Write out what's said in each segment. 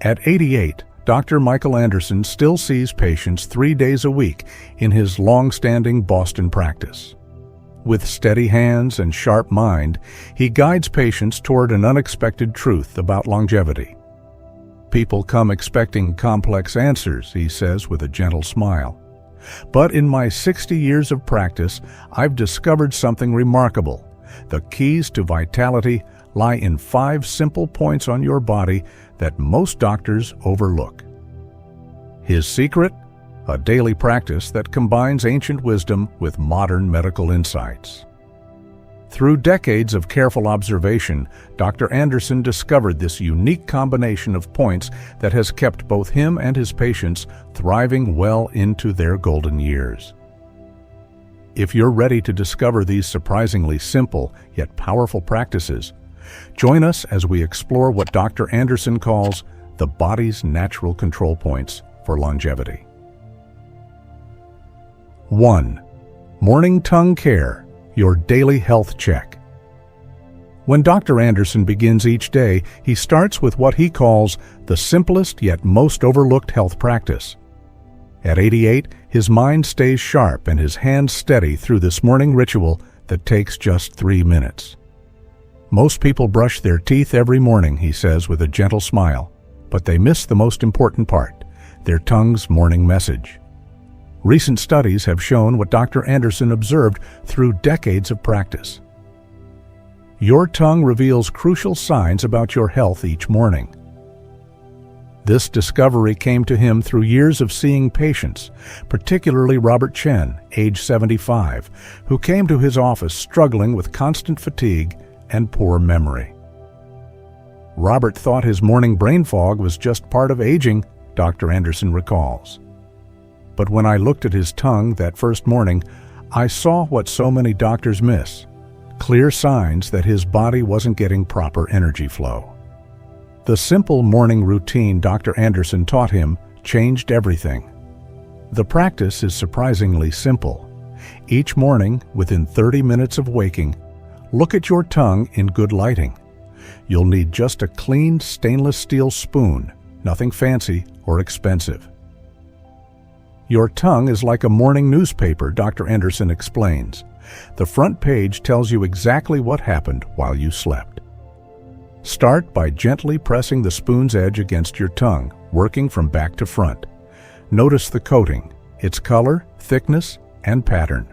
At 88, Dr. Michael Anderson still sees patients 3 days a week in his long-standing Boston practice. With steady hands and sharp mind, he guides patients toward an unexpected truth about longevity. People come expecting complex answers, he says with a gentle smile. But in my 60 years of practice, I've discovered something remarkable. The keys to vitality lie in 5 simple points on your body that most doctors overlook. His secret? A daily practice that combines ancient wisdom with modern medical insights. Through decades of careful observation, Dr. Anderson discovered this unique combination of points that has kept both him and his patients thriving well into their golden years. If you're ready to discover these surprisingly simple yet powerful practices, join us as we explore what Dr. Anderson calls the body's natural control points for longevity. 1. Morning tongue care, your daily health check. When Dr. Anderson begins each day, he starts with what he calls the simplest yet most overlooked health practice. At 88, his mind stays sharp and his hands steady through this morning ritual that takes just 3 minutes. Most people brush their teeth every morning, he says with a gentle smile, but they miss the most important part, their tongue's morning message. Recent studies have shown what Dr. Anderson observed through decades of practice. Your tongue reveals crucial signs about your health each morning. This discovery came to him through years of seeing patients, particularly Robert Chen, age 75, who came to his office struggling with constant fatigue and poor memory. Robert thought his morning brain fog was just part of aging, Dr. Anderson recalls. But when I looked at his tongue that first morning, I saw what so many doctors miss, clear signs that his body wasn't getting proper energy flow. The simple morning routine Dr. Anderson taught him changed everything. The practice is surprisingly simple. Each morning, within 30 minutes of waking, look at your tongue in good lighting. You'll need just a clean stainless steel spoon, nothing fancy or expensive. Your tongue is like a morning newspaper, Dr. Anderson explains. The front page tells you exactly what happened while you slept. Start by gently pressing the spoon's edge against your tongue, working from back to front. Notice the coating, its color, thickness, and pattern.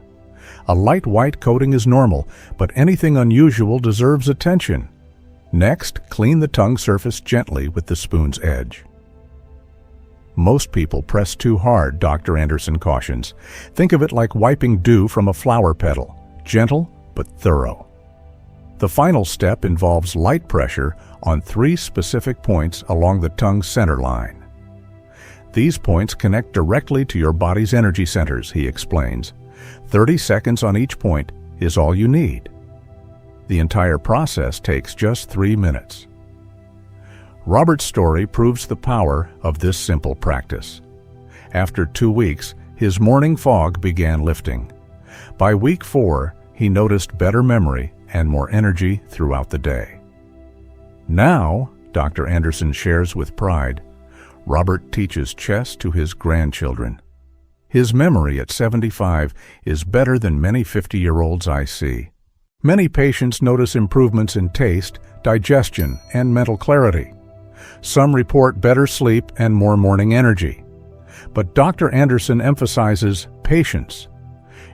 A light white coating is normal, but anything unusual deserves attention. Next, clean the tongue surface gently with the spoon's edge. Most people press too hard, Dr. Anderson cautions. Think of it like wiping dew from a flower petal, gentle but thorough. The final step involves light pressure on 3 specific points along the tongue's center line. These points connect directly to your body's energy centers, he explains. 30 seconds on each point is all you need. The entire process takes just 3 minutes. Robert's story proves the power of this simple practice. After 2 weeks, his morning fog began lifting. By week 4, he noticed better memory and more energy throughout the day. Now, Dr. Anderson shares with pride, Robert teaches chess to his grandchildren. His memory at 75 is better than many 50-year-olds I see. Many patients notice improvements in taste, digestion, and mental clarity. Some report better sleep and more morning energy. But Dr. Anderson emphasizes patience.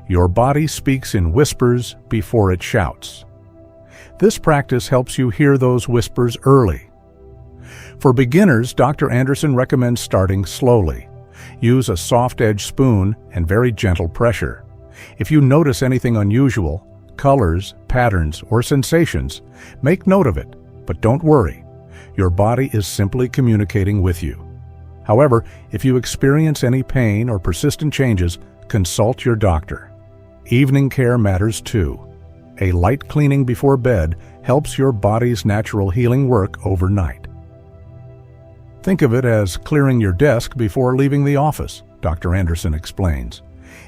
Your body speaks in whispers before it shouts. This practice helps you hear those whispers early. For beginners, Dr. Anderson recommends starting slowly. Use a soft-edged spoon and very gentle pressure. If you notice anything unusual, colors, patterns, or sensations, make note of it, but don't worry. Your body is simply communicating with you. However, if you experience any pain or persistent changes, consult your doctor. Evening care matters too. A light cleaning before bed helps your body's natural healing work overnight. Think of it as clearing your desk before leaving the office, Dr. Anderson explains.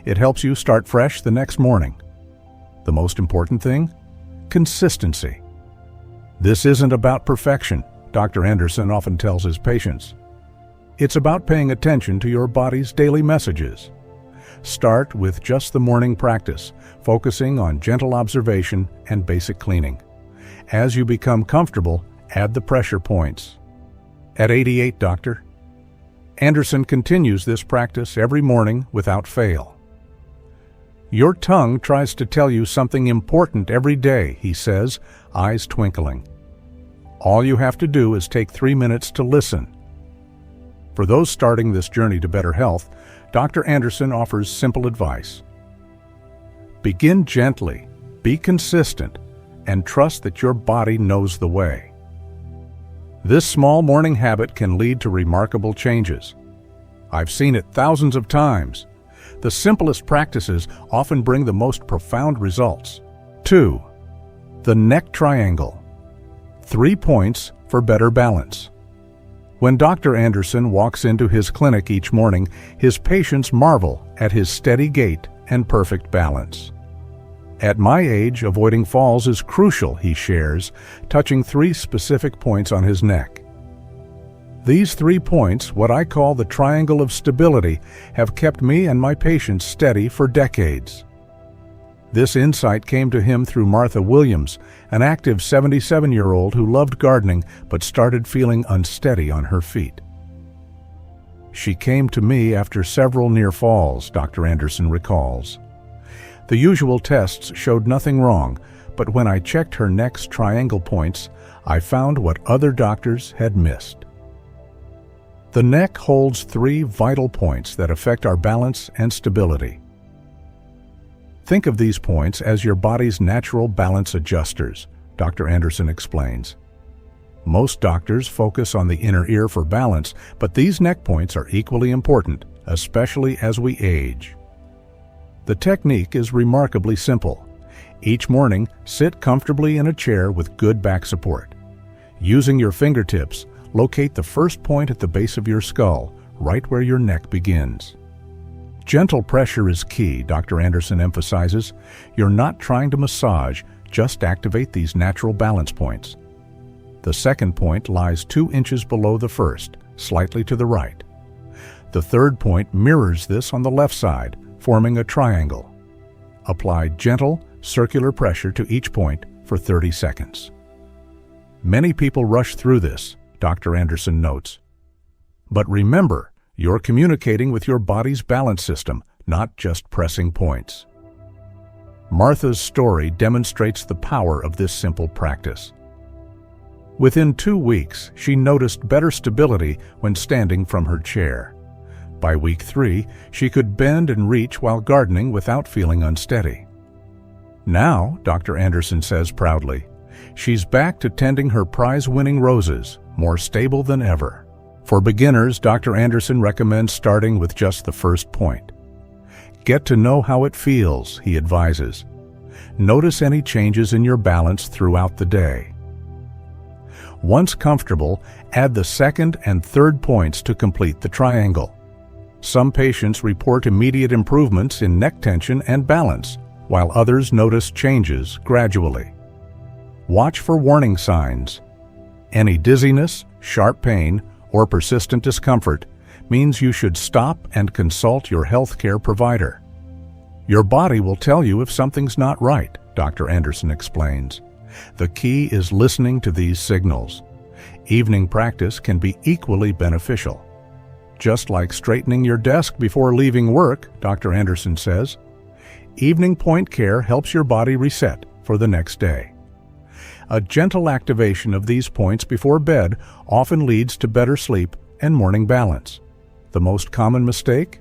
It helps you start fresh the next morning. The most important thing? Consistency. This isn't about perfection, Dr. Anderson often tells his patients. It's about paying attention to your body's daily messages. Start with just the morning practice, focusing on gentle observation and basic cleaning. As you become comfortable, add the pressure points. At 88, Dr. Anderson continues this practice every morning without fail. Your tongue tries to tell you something important every day, he says, eyes twinkling. All you have to do is take 3 minutes to listen. For those starting this journey to better health, Dr. Anderson offers simple advice. Begin gently, be consistent, and trust that your body knows the way. This small morning habit can lead to remarkable changes. I've seen it thousands of times. The simplest practices often bring the most profound results. 2. The neck triangle. 3 points for better balance. When Dr. Anderson walks into his clinic each morning, his patients marvel at his steady gait and perfect balance. At my age, avoiding falls is crucial, he shares, touching 3 specific points on his neck. These 3 points, what I call the triangle of stability, have kept me and my patients steady for decades. This insight came to him through Martha Williams, an active 77-year-old who loved gardening but started feeling unsteady on her feet. She came to me after several near falls, Dr. Anderson recalls. The usual tests showed nothing wrong, but when I checked her neck's triangle points, I found what other doctors had missed. The neck holds 3 vital points that affect our balance and stability. Think of these points as your body's natural balance adjusters, Dr. Anderson explains. Most doctors focus on the inner ear for balance, but these neck points are equally important, especially as we age. The technique is remarkably simple. Each morning, sit comfortably in a chair with good back support. Using your fingertips, locate the first point at the base of your skull, right where your neck begins. Gentle pressure is key, Dr. Anderson emphasizes. You're not trying to massage, just activate these natural balance points. The second point lies 2 inches below the first, slightly to the right. The third point mirrors this on the left side, forming a triangle. Apply gentle, circular pressure to each point for 30 seconds. Many people rush through this, Dr. Anderson notes. But remember, you're communicating with your body's balance system, not just pressing points. Martha's story demonstrates the power of this simple practice. Within 2 weeks, she noticed better stability when standing from her chair. By week 3, she could bend and reach while gardening without feeling unsteady. Now, Dr. Anderson says proudly, she's back to tending her prize-winning roses, more stable than ever. For beginners, Dr. Anderson recommends starting with just the first point. Get to know how it feels, he advises. Notice any changes in your balance throughout the day. Once comfortable, add the second and third points to complete the triangle. Some patients report immediate improvements in neck tension and balance, while others notice changes gradually. Watch for warning signs. Any dizziness, sharp pain, or persistent discomfort means you should stop and consult your healthcare provider. Your body will tell you if something's not right, Dr. Anderson explains. The key is listening to these signals. Evening practice can be equally beneficial. Just like straightening your desk before leaving work, Dr. Anderson says, evening point care helps your body reset for the next day. A gentle activation of these points before bed often leads to better sleep and morning balance. The most common mistake?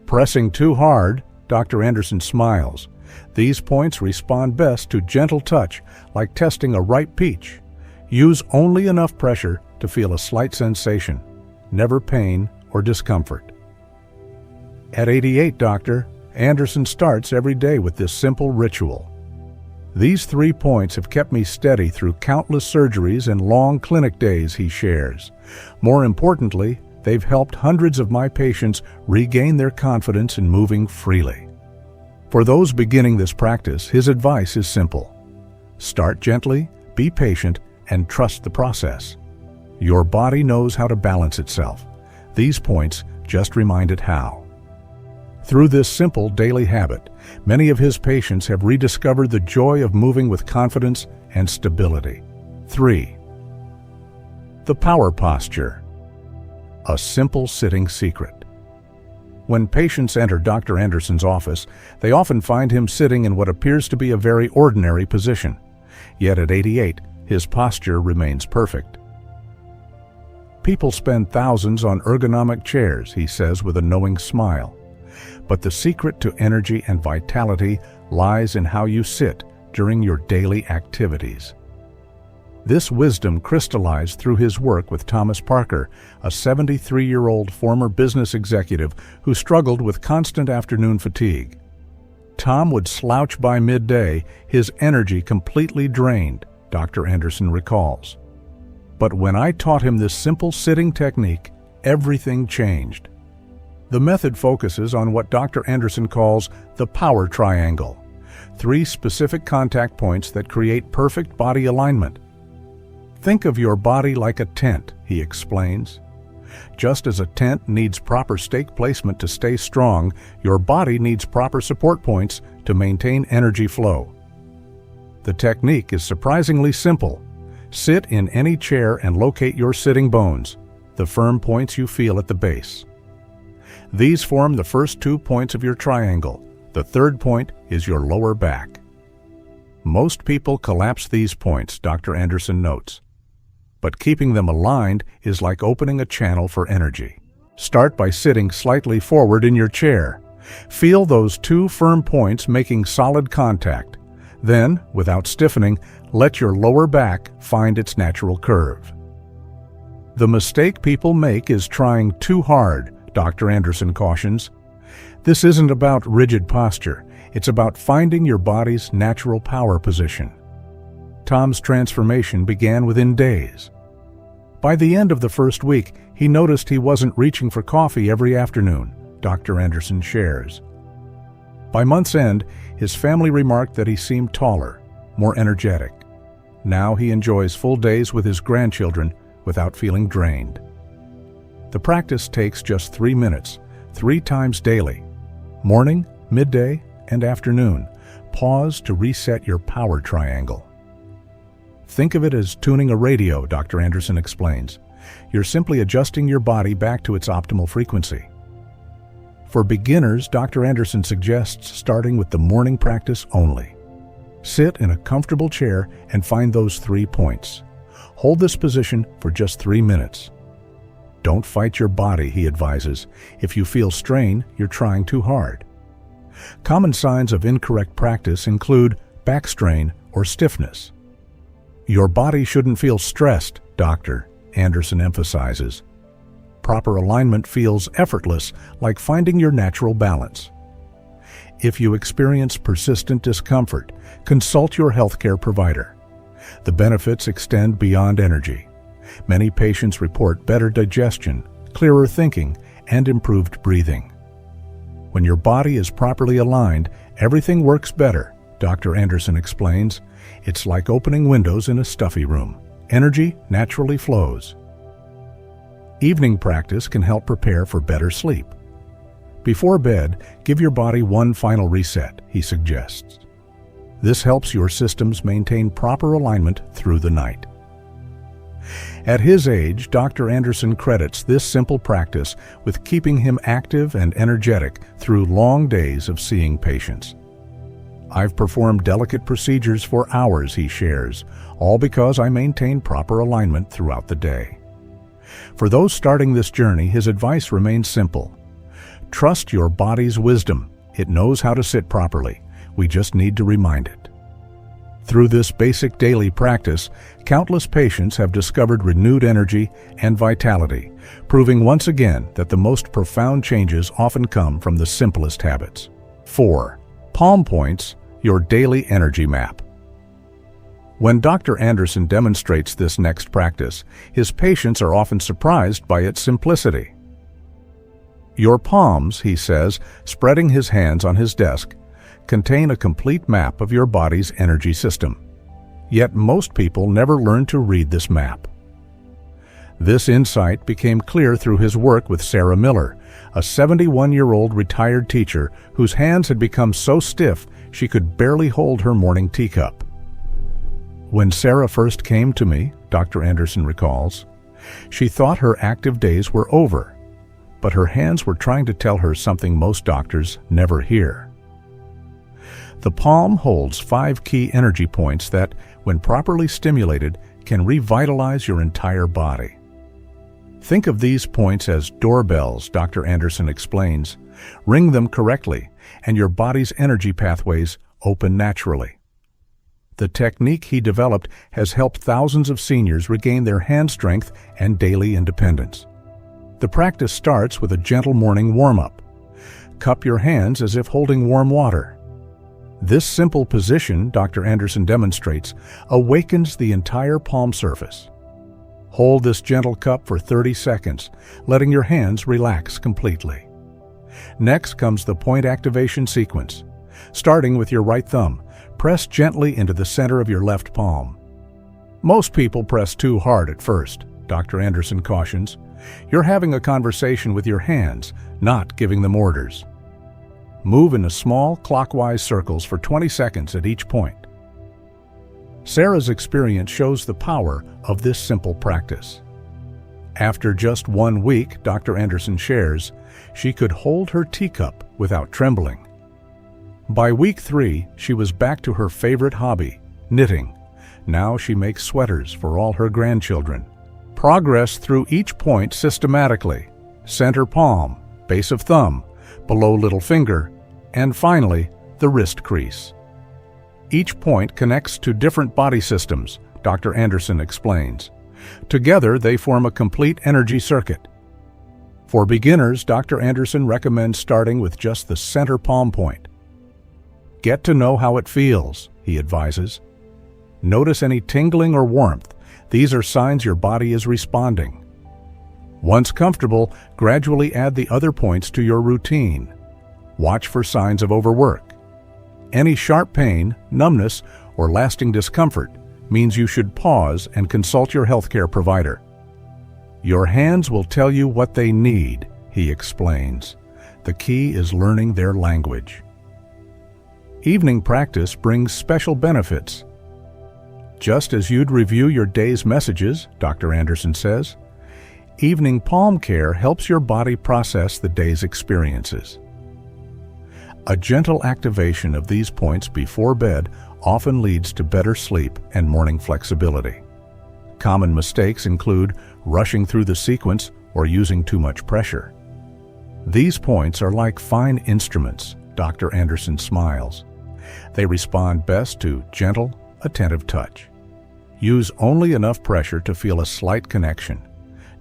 Pressing too hard, Dr. Anderson smiles. These points respond best to gentle touch, like testing a ripe peach. Use only enough pressure to feel a slight sensation, never pain or discomfort. At 88, Dr. Anderson starts every day with this simple ritual. These 3 points have kept me steady through countless surgeries and long clinic days, he shares. More importantly, they've helped hundreds of my patients regain their confidence in moving freely. For those beginning this practice, his advice is simple. Start gently, be patient, and trust the process. Your body knows how to balance itself. These points just remind it how. Through this simple daily habit, many of his patients have rediscovered the joy of moving with confidence and stability. 3. The power posture. A simple sitting secret. When patients enter Dr. Anderson's office, they often find him sitting in what appears to be a very ordinary position. Yet at 88, his posture remains perfect. People spend thousands on ergonomic chairs, he says with a knowing smile. But the secret to energy and vitality lies in how you sit during your daily activities. This wisdom crystallized through his work with Thomas Parker, a 73-year-old former business executive who struggled with constant afternoon fatigue. Tom would slouch by midday, his energy completely drained, Dr. Anderson recalls. But when I taught him this simple sitting technique, everything changed. The method focuses on what Dr. Anderson calls the power triangle, 3 specific contact points that create perfect body alignment. Think of your body like a tent, he explains. Just as a tent needs proper stake placement to stay strong, your body needs proper support points to maintain energy flow. The technique is surprisingly simple. Sit in any chair and locate your sitting bones, the firm points you feel at the base. These form the first 2 points of your triangle. The third point is your lower back. Most people collapse these points, Dr. Anderson notes. But keeping them aligned is like opening a channel for energy. Start by sitting slightly forward in your chair. Feel those 2 firm points making solid contact. Then, without stiffening, let your lower back find its natural curve. The mistake people make is trying too hard, Dr. Anderson cautions. This isn't about rigid posture. It's about finding your body's natural power position. Tom's transformation began within days. By the end of the first week, he noticed he wasn't reaching for coffee every afternoon, Dr. Anderson shares. By month's end, his family remarked that he seemed taller, more energetic. Now he enjoys full days with his grandchildren without feeling drained. The practice takes just 3 minutes, 3 times daily. Morning, midday, and afternoon. Pause to reset your power triangle. Think of it as tuning a radio, Dr. Anderson explains. You're simply adjusting your body back to its optimal frequency. For beginners, Dr. Anderson suggests starting with the morning practice only. Sit in a comfortable chair and find those 3 points. Hold this position for just 3 minutes. Don't fight your body, he advises. If you feel strain, you're trying too hard. Common signs of incorrect practice include back strain or stiffness. Your body shouldn't feel stressed, Dr. Anderson emphasizes. Proper alignment feels effortless, like finding your natural balance. If you experience persistent discomfort, consult your healthcare provider. The benefits extend beyond energy. Many patients report better digestion, clearer thinking, and improved breathing. When your body is properly aligned, everything works better, Dr. Anderson explains. It's like opening windows in a stuffy room. Energy naturally flows. Evening practice can help prepare for better sleep. Before bed, give your body one final reset, he suggests. This helps your systems maintain proper alignment through the night. At his age, Dr. Anderson credits this simple practice with keeping him active and energetic through long days of seeing patients. I've performed delicate procedures for hours, he shares, all because I maintain proper alignment throughout the day. For those starting this journey, his advice remains simple. Trust your body's wisdom. It knows how to sit properly. We just need to remind it. Through this basic daily practice, countless patients have discovered renewed energy and vitality, proving once again that the most profound changes often come from the simplest habits. 4. Palm points, your daily energy map. When Dr. Anderson demonstrates this next practice, his patients are often surprised by its simplicity. Your palms, he says, spreading his hands on his desk, contain a complete map of your body's energy system. Yet most people never learn to read this map. This insight became clear through his work with Sarah Miller, a 71-year-old retired teacher whose hands had become so stiff she could barely hold her morning teacup. When Sarah first came to me, Dr. Anderson recalls, she thought her active days were over, but her hands were trying to tell her something most doctors never hear. The palm holds 5 key energy points that, when properly stimulated, can revitalize your entire body. Think of these points as doorbells, Dr. Anderson explains. Ring them correctly, and your body's energy pathways open naturally. The technique he developed has helped thousands of seniors regain their hand strength and daily independence. The practice starts with a gentle morning warm-up. Cup your hands as if holding warm water. This simple position, Dr. Anderson demonstrates, awakens the entire palm surface. Hold this gentle cup for 30 seconds, letting your hands relax completely. Next comes the point activation sequence. Starting with your right thumb, press gently into the center of your left palm. Most people press too hard at first, Dr. Anderson cautions. You're having a conversation with your hands, not giving them orders. Move in small, clockwise circles for 20 seconds at each point. Sarah's experience shows the power of this simple practice. After just 1 week, Dr. Anderson shares, she could hold her teacup without trembling. By week 3, she was back to her favorite hobby, knitting. Now she makes sweaters for all her grandchildren. Progress through each point systematically: center palm, base of thumb, below little finger, and finally, the wrist crease. Each point connects to different body systems, Dr. Anderson explains. Together, they form a complete energy circuit. For beginners, Dr. Anderson recommends starting with just the center palm point. Get to know how it feels, he advises. Notice any tingling or warmth. These are signs your body is responding. Once comfortable, gradually add the other points to your routine. Watch for signs of overwork. Any sharp pain, numbness, or lasting discomfort means you should pause and consult your healthcare provider. Your hands will tell you what they need, he explains. The key is learning their language. Evening practice brings special benefits. Just as you'd review your day's messages, Dr. Anderson says, evening palm care helps your body process the day's experiences. A gentle activation of these points before bed often leads to better sleep and morning flexibility. Common mistakes include rushing through the sequence or using too much pressure. These points are like fine instruments, Dr. Anderson smiles. They respond best to gentle, attentive touch. Use only enough pressure to feel a slight connection.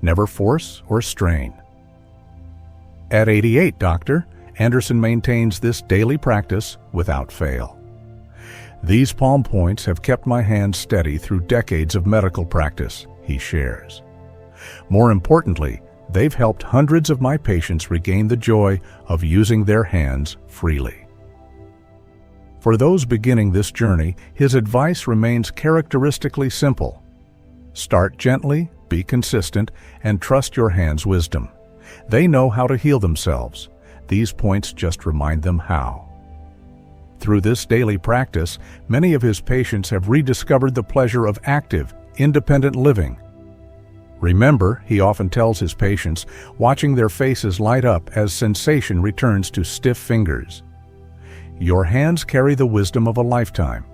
Never force or strain. At 88, Dr. Anderson maintains this daily practice without fail. These palm points have kept my hands steady through decades of medical practice, he shares. More importantly, they've helped hundreds of my patients regain the joy of using their hands freely. For those beginning this journey, his advice remains characteristically simple. Start gently, be consistent, and trust your hands' wisdom. They know how to heal themselves. These points just remind them how. Through this daily practice, many of his patients have rediscovered the pleasure of active, independent living. Remember, he often tells his patients, watching their faces light up as sensation returns to stiff fingers. Your hands carry the wisdom of a lifetime.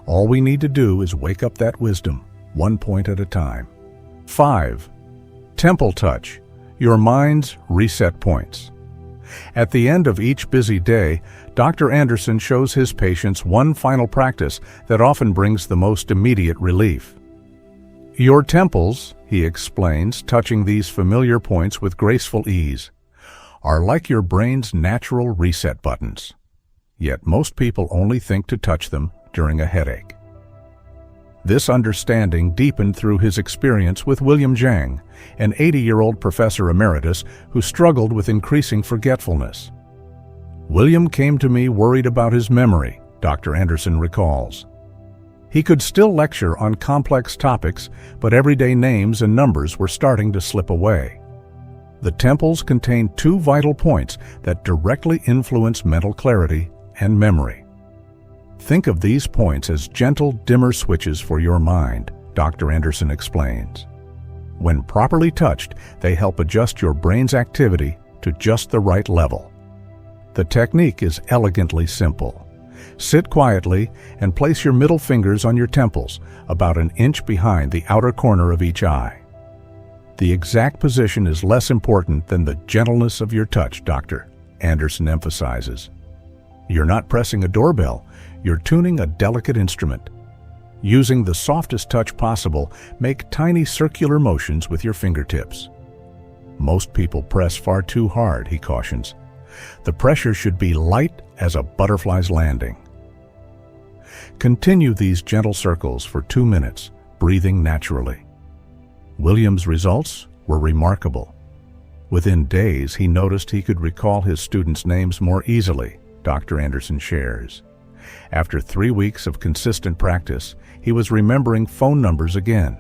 All we need to do is wake up that wisdom, 1 point at a time. 5. Temple touch, your mind's reset points. At the end of each busy day, Dr. Anderson shows his patients one final practice that often brings the most immediate relief. Your temples, he explains, touching these familiar points with graceful ease, are like your brain's natural reset buttons. Yet most people only think to touch them during a headache. This understanding deepened through his experience with William Zhang, an 80-year-old professor emeritus who struggled with increasing forgetfulness. William came to me worried about his memory, Dr. Anderson recalls. He could still lecture on complex topics, but everyday names and numbers were starting to slip away. The temples contain two vital points that directly influence mental clarity and memory. Think of these points as gentle dimmer switches for your mind, Dr. Anderson explains. When properly touched, they help adjust your brain's activity to just the right level. The technique is elegantly simple. Sit quietly and place your middle fingers on your temples, about an inch behind the outer corner of each eye. The exact position is less important than the gentleness of your touch, Dr. Anderson emphasizes. You're not pressing a doorbell, you're tuning a delicate instrument. Using the softest touch possible, make tiny circular motions with your fingertips. Most people press far too hard, he cautions. The pressure should be light as a butterfly's landing. Continue these gentle circles for 2 minutes, breathing naturally. William's results were remarkable. Within days, he noticed he could recall his students' names more easily, Dr. Anderson shares. After 3 weeks of consistent practice, he was remembering phone numbers again.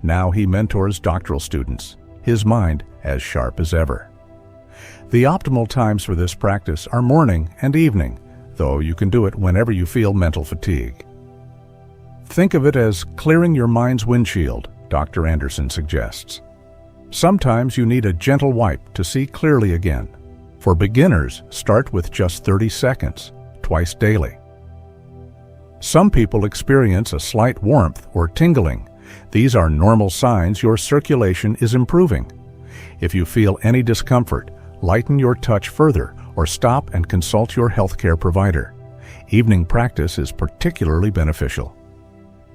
Now he mentors doctoral students, his mind as sharp as ever. The optimal times for this practice are morning and evening, though you can do it whenever you feel mental fatigue. Think of it as clearing your mind's windshield, Dr. Anderson suggests. Sometimes you need a gentle wipe to see clearly again. For beginners, start with just 30 seconds, twice daily. Some people experience a slight warmth or tingling. These are normal signs your circulation is improving. If you feel any discomfort, lighten your touch further or stop and consult your healthcare provider. Evening practice is particularly beneficial.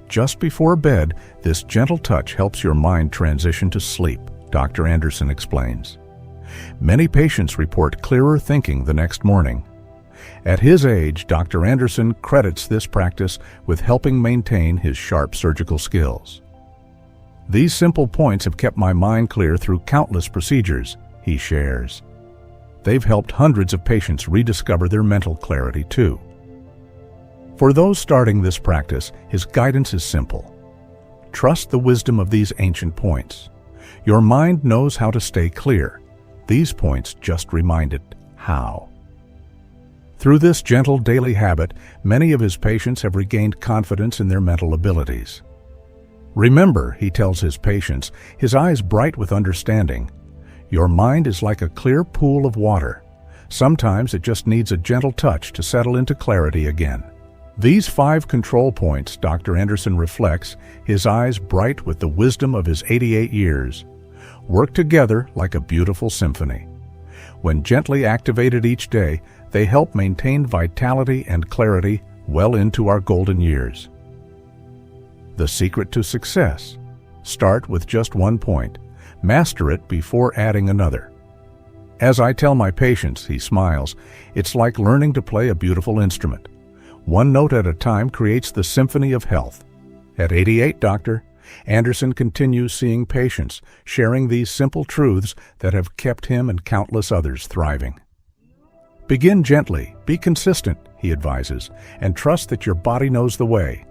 Just before bed, this gentle touch helps your mind transition to sleep, Dr. Anderson explains. Many patients report clearer thinking the next morning. At his age, Dr. Anderson credits this practice with helping maintain his sharp surgical skills. These simple points have kept my mind clear through countless procedures, he shares. They've helped hundreds of patients rediscover their mental clarity too. For those starting this practice, his guidance is simple. Trust the wisdom of these ancient points. Your mind knows how to stay clear. These points just remind it how. Through this gentle daily habit, many of his patients have regained confidence in their mental abilities. Remember, he tells his patients, his eyes bright with understanding. Your mind is like a clear pool of water. Sometimes it just needs a gentle touch to settle into clarity again. These 5 control points, Dr. Anderson reflects, his eyes bright with the wisdom of his 88 years, work together like a beautiful symphony. When gently activated each day, they help maintain vitality and clarity well into our golden years. The secret to success: start with just 1 point. Master it before adding another. As I tell my patients, he smiles, it's like learning to play a beautiful instrument. 1 note at a time creates the symphony of health. At 88, Dr. Anderson continues seeing patients, sharing these simple truths that have kept him and countless others thriving. Begin gently, be consistent, he advises, and trust that your body knows the way.